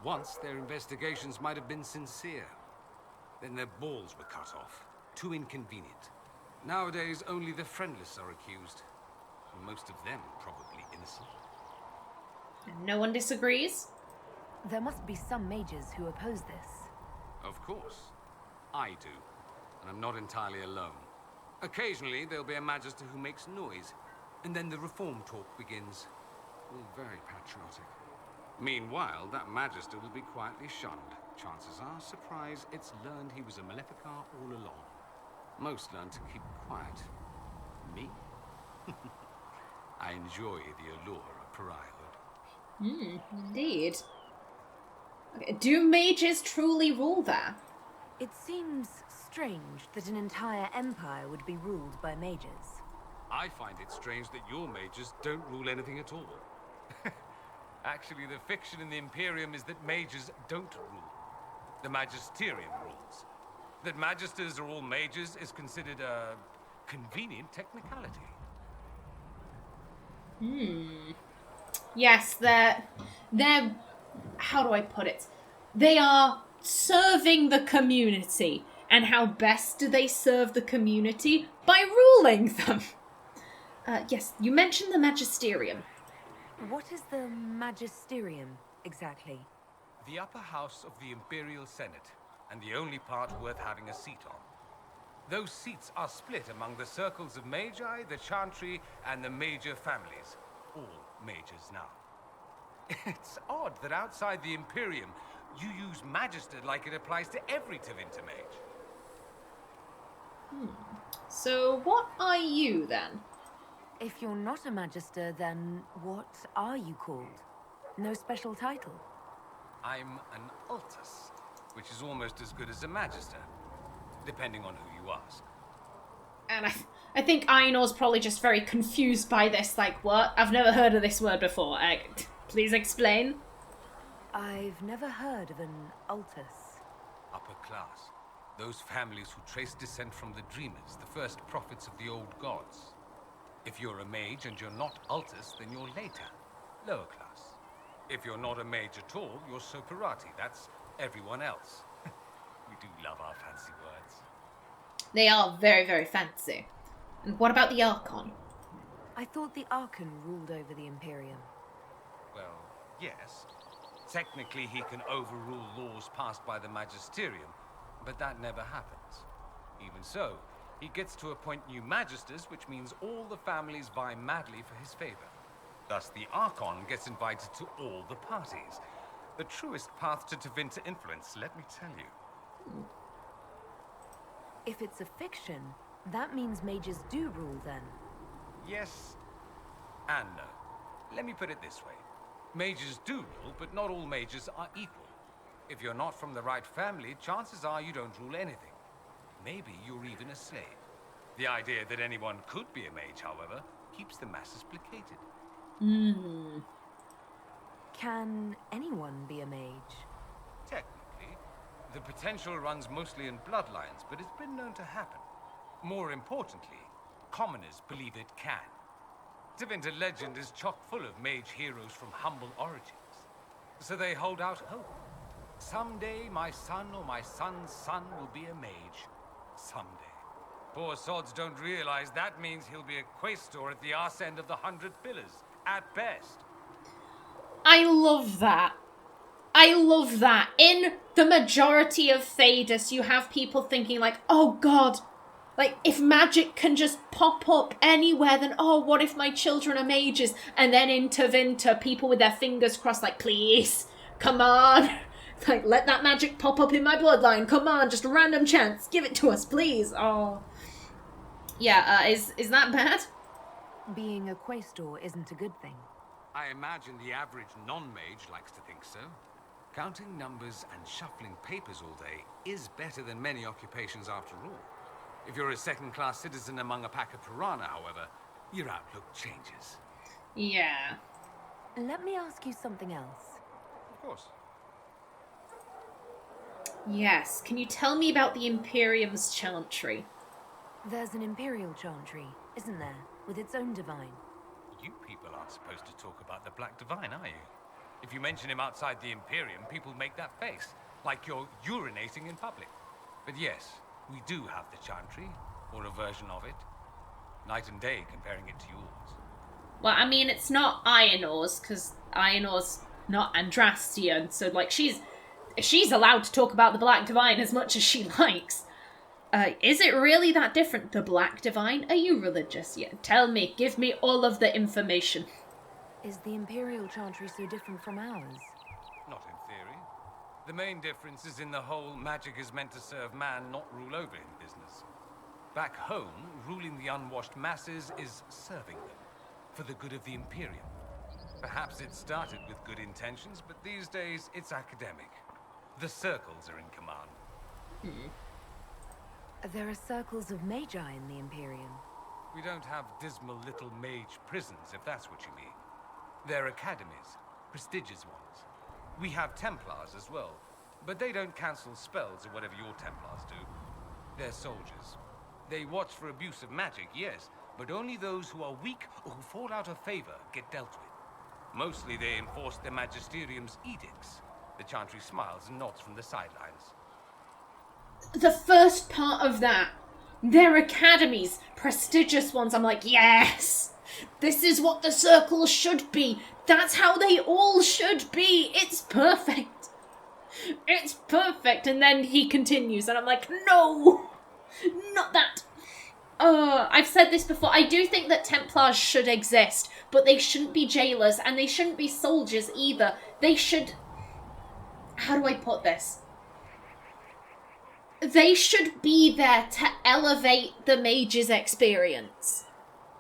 Once, their investigations might have been sincere. Then their balls were cut off. Too inconvenient. Nowadays, only the friendless are accused. And most of them probably innocent. And no one disagrees? There must be some mages who oppose this. Of course. I do. And I'm not entirely alone. Occasionally, there'll be a magister who makes noise. And then the reform talk begins. All very patriotic. Meanwhile, that magister will be quietly shunned. Chances are, surprise, it's learned he was a Maleficar all along. Most learn to keep quiet. Me? I enjoy the allure of pariahhood. Indeed. Okay, do mages truly rule there? It seems strange that an entire empire would be ruled by mages. I find it strange that your mages don't rule anything at all. Actually, the fiction in the Imperium is that mages don't rule. The Magisterium rules. That magisters are all mages is considered a convenient technicality. Yes, they're... How do I put it? They are serving the community. And how best do they serve the community? By ruling them. Yes, you mentioned the Magisterium. What is the Magisterium, exactly? The upper house of the Imperial Senate, and the only part worth having a seat on. Those seats are split among the circles of Magi, the Chantry, and the major families. All mages now. It's odd that outside the Imperium, you use Magister like it applies to every Tevinter mage. So what are you, then? If you're not a Magister, then what are you called? No special title? I'm an Altus, which is almost as good as a Magister, depending on who you ask. And I think Aenor's probably just very confused by this, like, what? I've never heard of this word before. Please explain. I've never heard of an Altus. Upper class. Those families who trace descent from the Dreamers, the first prophets of the old gods. If you're a mage and you're not Altus, then you're later, lower class. If you're not a mage at all, you're Soparati. That's everyone else. We do love our fancy words. They are very, very fancy. And what about the Archon? I thought the Archon ruled over the Imperium. Well, yes. Technically, he can overrule laws passed by the Magisterium, but that never happens. Even so, he gets to appoint new Magisters, which means all the families vie madly for his favor. Thus, the Archon gets invited to all the parties. The truest path to Tevinter influence, let me tell you. If it's a fiction, that means mages do rule then. Yes and no. Let me put it this way. Mages do rule, but not all mages are equal. If you're not from the right family, chances are you don't rule anything. Maybe you're even a slave. The idea that anyone could be a mage, however, keeps the masses placated. Can anyone be a mage? Technically, the potential runs mostly in bloodlines, but it's been known to happen. More importantly, commoners believe it can. Tevinter legend is chock full of mage heroes from humble origins. So they hold out hope. Someday my son or my son's son will be a mage. Someday. Poor sods don't realize that means he'll be a quaestor at the arse end of the 100 Pillars, at best. I love that. I love that. In the majority of Thedas, you have people thinking like, oh god, like, if magic can just pop up anywhere, then, oh, what if my children are mages? And then in Tevinter, people with their fingers crossed like, please, come on. Like, let that magic pop up in my bloodline. Come on, just a random chance. Give it to us, please. Oh. Yeah, is that bad? Being a quaestor isn't a good thing. I imagine the average non-mage likes to think so. Counting numbers and shuffling papers all day is better than many occupations after all. If you're a second-class citizen among a pack of piranha, however, your outlook changes. Yeah. Let me ask you something else. Of course. Yes. Can you tell me about the Imperium's chantry? There's an Imperial chantry, isn't there? With its own divine. You people aren't supposed to talk about the Black Divine, are you? If you mention him outside the Imperium, people make that face, like you're urinating in public. But yes, we do have the chantry, or a version of it. Night and day comparing it to yours. Well, I mean, it's not Aenor's, because Aenor's not Andrastian, so, like, she's allowed to talk about the Black Divine as much as she likes. Is it really that different, the Black Divine? Are you religious yet? Tell me, give me all of the information. Is the Imperial chantry so different from ours? Not in theory. The main difference is in the whole magic is meant to serve man, not rule over him business. Back home, ruling the unwashed masses is serving them, for the good of the Imperium. Perhaps it started with good intentions, but these days it's academic. The circles are in command. There are circles of magi in the Imperium. We don't have dismal little mage prisons, if that's what you mean. They're academies, prestigious ones. We have Templars as well, but they don't cancel spells or whatever your Templars do. They're soldiers. They watch for abuse of magic, yes, but only those who are weak or who fall out of favor get dealt with. Mostly they enforce the Magisterium's edicts. The chantry smiles and nods from the sidelines. The first part of that, their academies, prestigious ones, I'm like, yes! This is what the circles should be. That's how they all should be. It's perfect. It's perfect. And then he continues, and I'm like, no! Not that. I've said this before. I do think that Templars should exist, but they shouldn't be jailers, and they shouldn't be soldiers either. They should... How do I put this? They should be there to elevate the mage's experience.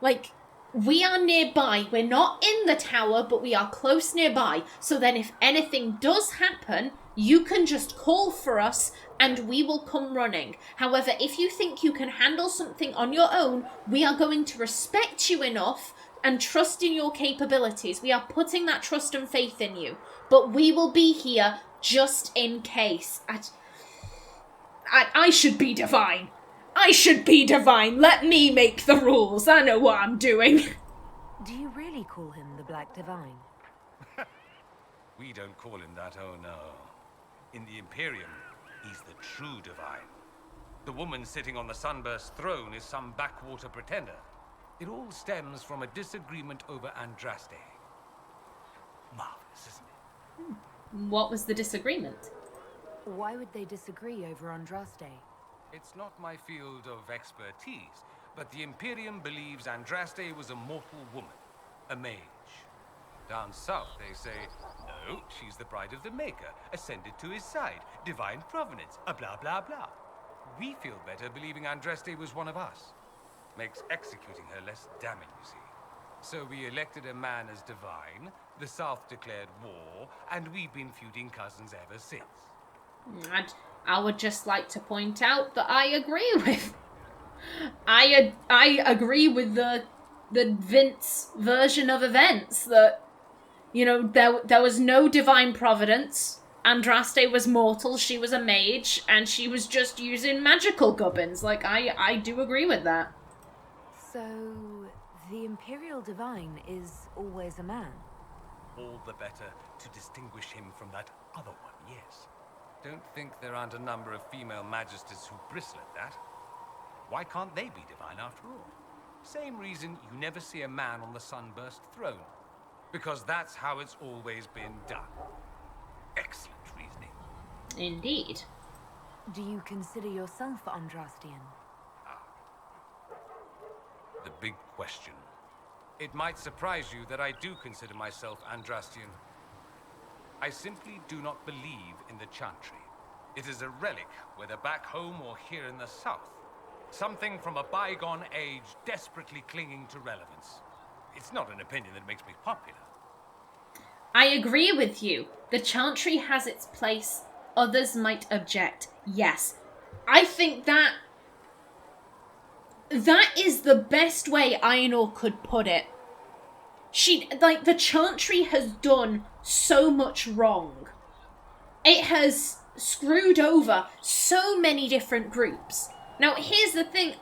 Like, we are nearby. We're not in the tower, but we are close nearby. So then if anything does happen, you can just call for us and we will come running. However, if you think you can handle something on your own, we are going to respect you enough and trust in your capabilities. We are putting that trust and faith in you. But we will be here just in case. I should be divine. I should be divine. Let me make the rules. I know what I'm doing. Do you really call him the Black Divine? We don't call him that, oh no. In the Imperium, he's the true divine. The woman sitting on the Sunburst throne is some backwater pretender. It all stems from a disagreement over Andraste. Marvelous, isn't it? What was the disagreement? Why would they disagree over Andraste? It's not my field of expertise, but the Imperium believes Andraste was a mortal woman, a mage. Down south, they say, no, she's the bride of the Maker, ascended to his side, divine provenance, a blah blah blah. We feel better believing Andraste was one of us. Makes executing her less damning, you see. So we elected a man as divine, the South declared war, and we've been feuding cousins ever since. And I would just like to point out that I agree with... I agree with the Vince version of events, that, you know, there was no divine providence. Andraste was mortal, she was a mage, and she was just using magical gubbins. Like, I do agree with that. So, the Imperial Divine is always a man? All the better to distinguish him from that other one, yes. Don't think there aren't a number of female magisters who bristle at that. Why can't they be divine after all? Same reason you never see a man on the Sunburst throne. Because that's how it's always been done. Excellent reasoning. Indeed. Do you consider yourself Andrastian? The big question. It might surprise you that I do consider myself Andrastian. I simply do not believe in the Chantry. It is a relic, whether back home or here in the south. Something from a bygone age desperately clinging to relevance. It's not an opinion that makes me popular. I agree with you. The Chantry has its place. Others might object. Yes. I think that is the best way Aenor could put it. The Chantry has done so much wrong. It has screwed over so many different groups. Now, here's the thing.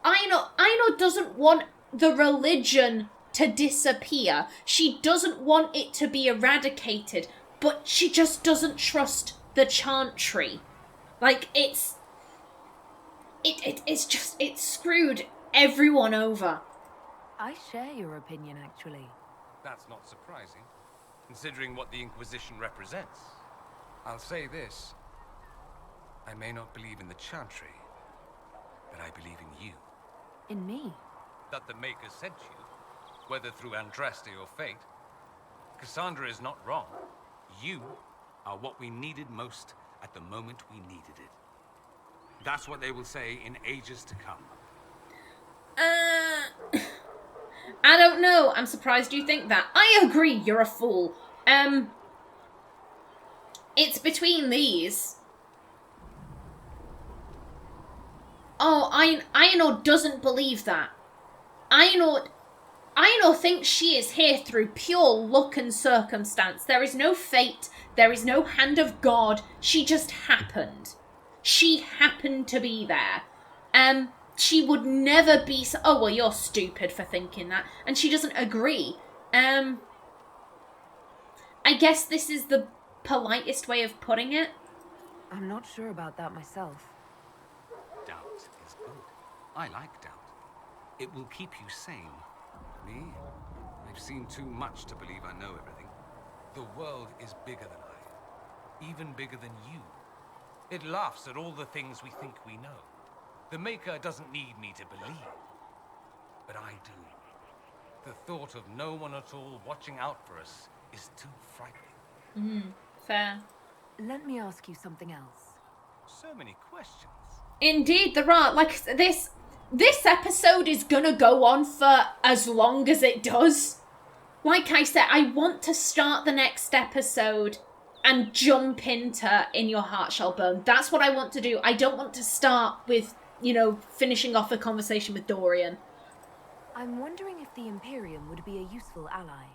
Aenor doesn't want the religion to disappear. She doesn't want it to be eradicated, but she just doesn't trust the Chantry. Like, it's screwed everyone over. I share your opinion, actually. That's not surprising, considering what the Inquisition represents. I'll say this. I may not believe in the Chantry, but I believe in you. In me? That the Maker sent you, whether through Andraste or fate. Cassandra is not wrong. You are what we needed most at the moment we needed it. That's what they will say in ages to come. I don't know. I'm surprised you think that. I agree, you're a fool. It's between these. Oh, Aenor doesn't believe that. Aenor thinks she is here through pure luck and circumstance. There is no fate. There is no hand of God. She just happened. She happened to be there. She would never be so... Oh, well, you're stupid for thinking that. And she doesn't agree. I guess this is the politest way of putting it. I'm not sure about that myself. Doubt is good. I like doubt. It will keep you sane. Me? I've seen too much to believe I know everything. The world is bigger than I. Even bigger than you. It laughs at all the things we think we know. The Maker doesn't need me to believe. But I do. The thought of no one at all watching out for us is too frightening. Fair. Let me ask you something else. So many questions. Indeed, there are. Like, this episode is gonna go on for as long as it does. Like I said, I want to start the next episode and jump into In Your Heart Shall Burn. That's what I want to do. I don't want to start with, finishing off a conversation with Dorian. I'm wondering if the Imperium would be a useful ally.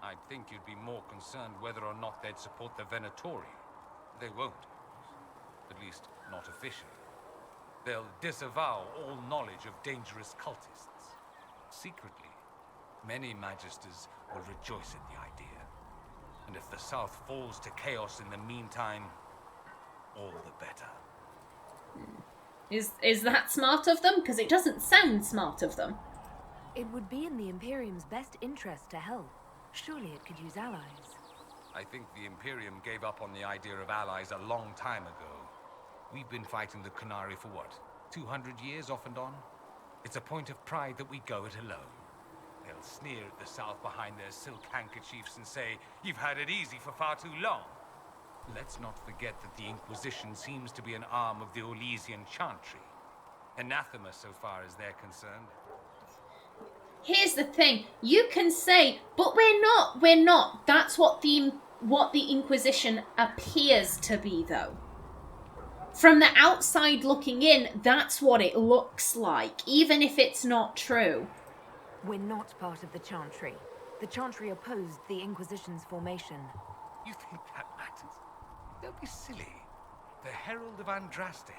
I'd think you'd be more concerned whether or not they'd support the Venatori. They won't. At least, not officially. They'll disavow all knowledge of dangerous cultists. Secretly, many Magisters will rejoice at the idea. And if the South falls to chaos in the meantime, all the better. Is that smart of them? Because it doesn't sound smart of them. It would be in the Imperium's best interest to help. Surely it could use allies. I think the Imperium gave up on the idea of allies a long time ago. We've been fighting the Qunari for what, 200 years off and on? It's a point of pride that we go it alone. They'll sneer at the South behind their silk handkerchiefs and say, "You've had it easy for far too long." Let's not forget that the Inquisition seems to be an arm of the Orlesian Chantry. Anathema so far as they're concerned. Here's the thing, you can say, but we're not. That's what the Inquisition appears to be, though. From the outside looking in, that's what it looks like, even if it's not true. We're not part of the Chantry. The Chantry opposed the Inquisition's formation. You think that matters? Don't be silly. The Herald of Andraste.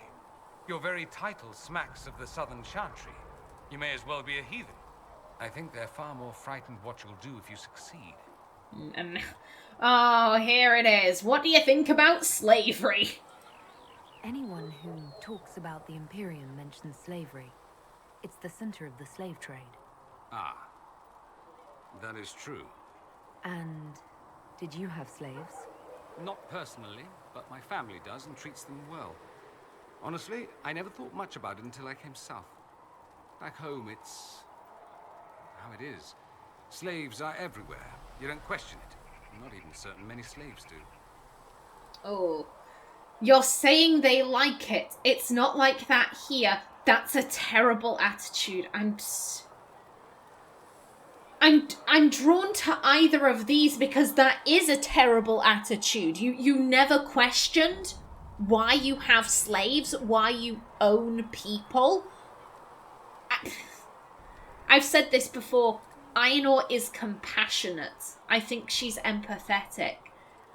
Your very title smacks of the Southern Chantry. You may as well be a heathen. I think they're far more frightened what you'll do if you succeed. And oh, here it is. What do you think about slavery? Anyone who talks about the Imperium mentions slavery. It's the center of the slave trade. Ah, that is true. And did you have slaves? Not personally, but my family does and treats them well. Honestly, I never thought much about it until I came south. Back home, it's how it is. Slaves are everywhere. You don't question it. I'm not even certain many slaves do. Oh. You're saying they like it. It's not like that here. That's a terrible attitude. I'm drawn to either of these because that is a terrible attitude. You never questioned why you have slaves, why you own people. I've said this before. Aenor is compassionate. I think she's empathetic.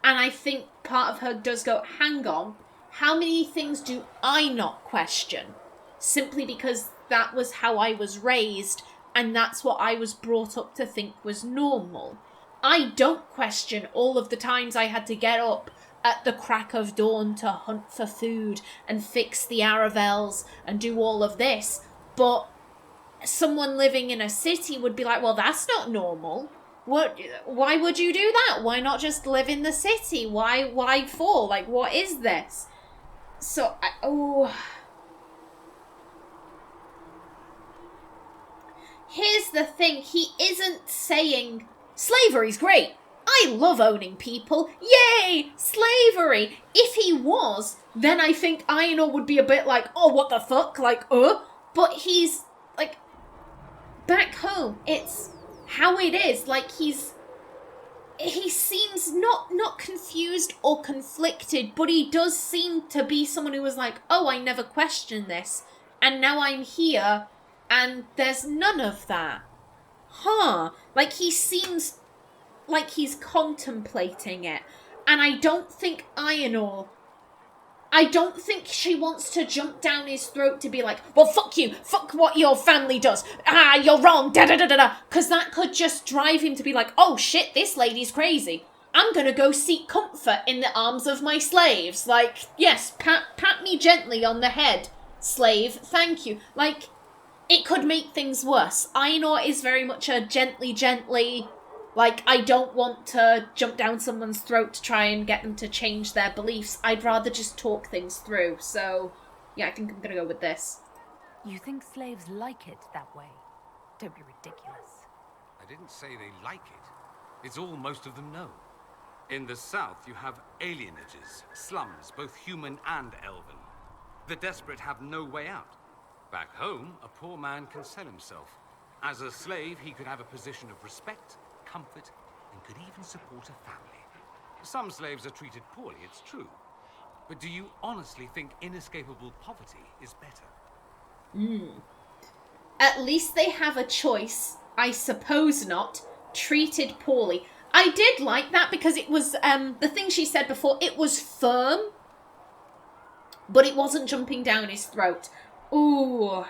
And I think part of her does go, hang on, how many things do I not question? Simply because that was how I was raised, and that's what I was brought up to think was normal. I don't question all of the times I had to get up at the crack of dawn to hunt for food and fix the Aravels and do all of this, but someone living in a city would be like, well, that's not normal. Why would you do that? Why not just live in the city? Why for? Like, what is this? So, here's the thing. He isn't saying, slavery's great. I love owning people. Yay! Slavery! If he was, then I think Aenor would be a bit like, oh, what the fuck? Like, But he's, like, back home, it's how it is. Like, he seems not confused or conflicted, but he does seem to be someone who was like, oh, I never questioned this, and now I'm here, and there's none of that. Huh. Like, he seems like he's contemplating it, and I don't think she wants to jump down his throat to be like, well, fuck you, fuck what your family does, you're wrong, da-da-da-da-da, because that could just drive him to be like, oh shit, this lady's crazy. I'm gonna go seek comfort in the arms of my slaves. Like, yes, pat me gently on the head, slave, thank you. Like, it could make things worse. Aenor is very much a gently, like, I don't want to jump down someone's throat to try and get them to change their beliefs. I'd rather just talk things through. So, yeah, I think I'm gonna go with this. You think slaves like it that way? Don't be ridiculous. I didn't say they like it. It's all most of them know. In the south, you have alienages, slums, both human and elven. The desperate have no way out. Back home, a poor man can sell himself. As a slave, he could have a position of respect, comfort, and could even support a family. Some slaves are treated poorly, it's true. But do you honestly think inescapable poverty is better? At least they have a choice. I suppose not. Treated poorly. I did like that because it was, the thing she said before, it was firm, but it wasn't jumping down his throat. Ooh.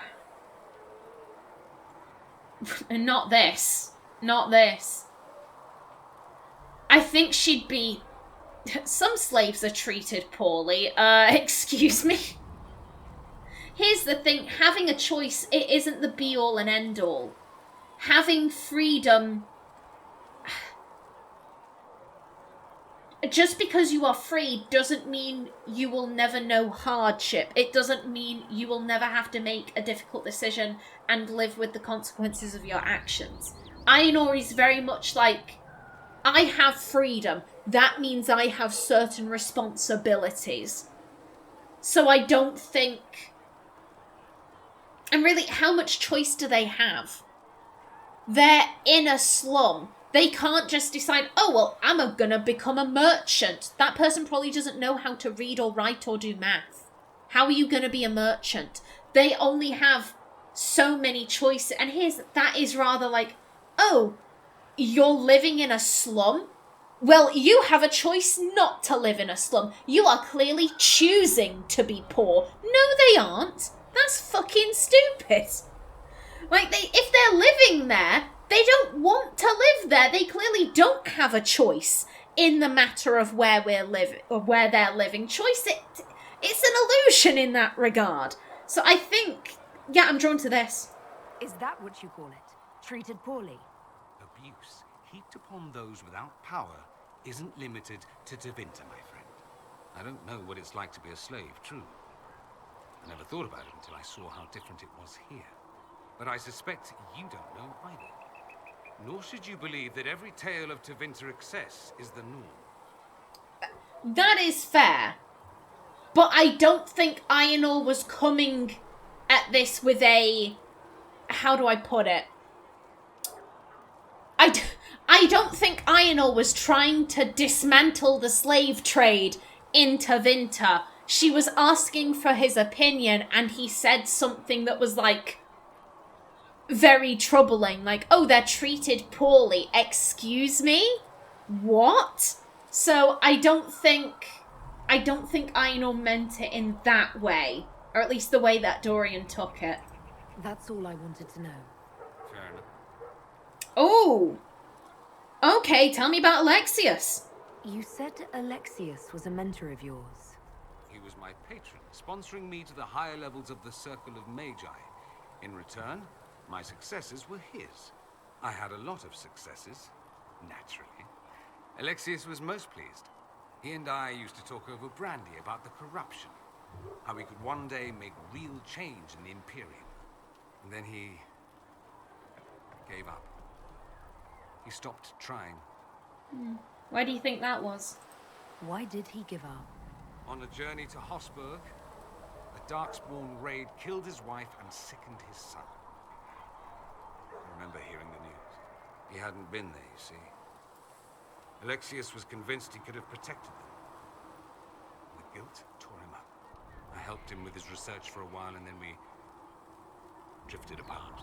And not this. Not this. I think she'd be... Some slaves are treated poorly. Excuse me. Here's the thing. Having a choice, it isn't the be-all and end-all. having freedom... Just because you are free doesn't mean you will never know hardship. It doesn't mean you will never have to make a difficult decision and live with the consequences of your actions. Aenor is very much like, I have freedom. That means I have certain responsibilities. So I don't think... And really, how much choice do they have? They're in a slum. They can't just decide, oh, well, I'm gonna become a merchant. That person probably doesn't know how to read or write or do math. How are you gonna be a merchant? They only have so many choices. And that is rather like, oh, you're living in a slum? Well, you have a choice not to live in a slum. You are clearly choosing to be poor. No, they aren't. That's fucking stupid. Like, if they're living there... They don't want to live there. They clearly don't have a choice in the matter of where we're living or where they're living. Choice, it's an illusion in that regard. So I think, yeah, I'm drawn to this. Is that what you call it? Treated poorly? Abuse heaped upon those without power isn't limited to Tevinter, my friend. I don't know what it's like to be a slave, true. I never thought about it until I saw how different it was here. But I suspect you don't know either. Nor should you believe that every tale of Tevinter excess is the norm. That is fair. But I don't think Aenor was coming at this with a... How do I put it? I don't think Aenor was trying to dismantle the slave trade in Tevinter. She was asking for his opinion, and he said something that was like... very troubling, like, oh, they're treated poorly. Excuse me? What? So I don't think Aenor meant it in that way, or at least the way that Dorian took it. That's all I wanted to know. Fair enough. Oh, okay. Tell me about Alexius. You said Alexius was a mentor of yours. He was my patron, sponsoring me to the higher levels of the Circle of Magi. In return, my successes were his. I had a lot of successes, naturally. Alexius was most pleased. He and I used to talk over brandy about the corruption, how we could one day make real change in the Imperium. And then he gave up. He stopped trying. Why do you think that was? Why did he give up? On a journey to Hosburg, a Darkspawn raid killed his wife and sickened his son. I remember hearing the news. He hadn't been there, you see. Alexius was convinced he could have protected them. The guilt tore him up. I helped him with his research for a while, and then we drifted apart.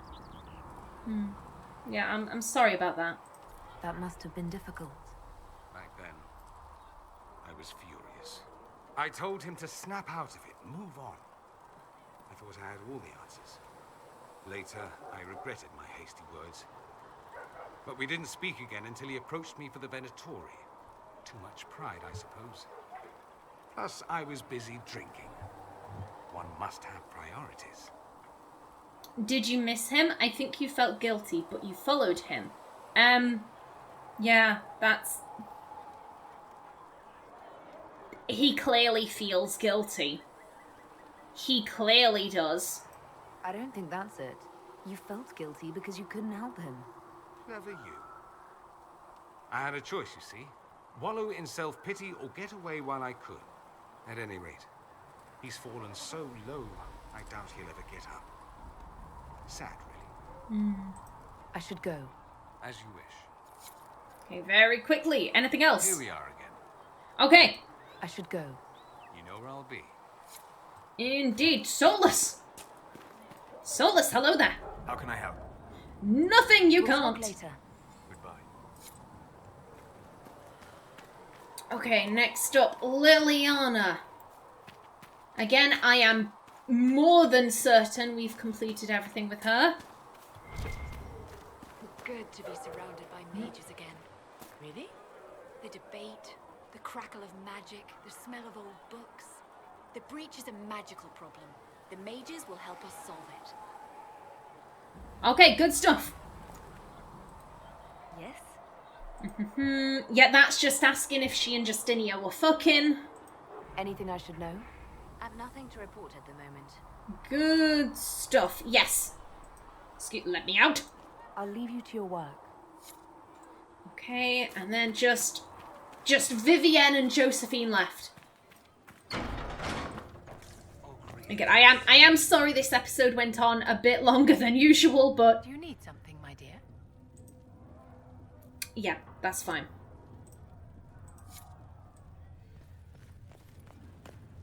Yeah, I'm sorry about that. That must have been difficult. Back then, I was furious. I told him to snap out of it, move on. I thought I had all the answers. Later, I regretted my hasty words. But we didn't speak again until he approached me for the Venatori. Too much pride, I suppose. Plus, I was busy drinking. One must have priorities. Did you miss him? I think you felt guilty, but you followed him. Yeah, that's... He clearly feels guilty. He clearly does. I don't think that's it. You felt guilty because you couldn't help him. Never you. I had a choice, you see. Wallow in self-pity or get away while I could. At any rate, he's fallen so low, I doubt he'll ever get up. Sad, really. I should go. As you wish. Okay, very quickly. Anything else? Here we are again. Okay. I should go. You know where I'll be. Indeed. Solus! Solus, hello there. How can I help? Nothing you We'll talk can't. later. Goodbye. Okay, next up, Liliana. Again, I am more than certain we've completed everything with her. Good to be surrounded by mages again. Really? The debate, the crackle of magic, the smell of old books. The breach is a magical problem. The mages will help us solve it. Okay, good stuff. Yes? Yeah, that's just asking if she and Justinia were fucking. Anything I should know? I've nothing to report at the moment. Good stuff. Yes. Let me out. I'll leave you to your work. Okay, and then just Vivienne and Josephine left. Again, I am sorry this episode went on a bit longer than usual, but Do you need something, my dear? yeah, that's fine.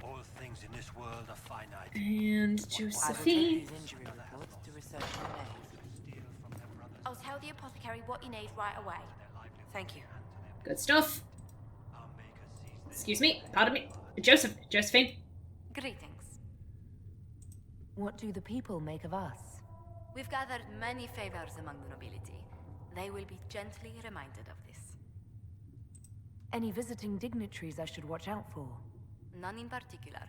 All things in this world are finite. And I will take Josephine. these injury reports to research my name. I'll tell the apothecary what you need right away. Thank you. Good stuff. Excuse me, pardon me. Josephine. Greetings. What do the people make of us? We've gathered many favors among the nobility. They will be gently reminded of this. Any visiting dignitaries I should watch out for? None in particular.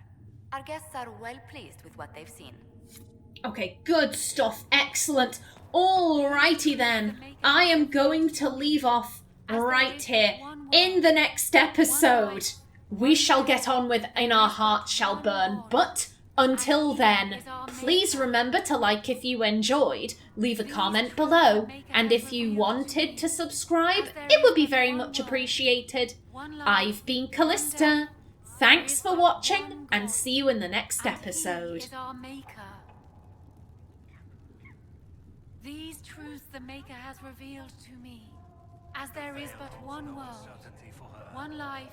Our guests are well pleased with what they've seen. Okay, good stuff. Excellent. Alrighty then. I am going to leave off right here. In the next episode, we shall get on with In Our Heart Shall Burn, but until then, please remember to like if you enjoyed, leave a comment below, and if you wanted to subscribe, it would be very much appreciated. I've been Callista. Thanks for watching, and see you in the next episode. These truths the Maker has revealed to me, as there is but one world, one life,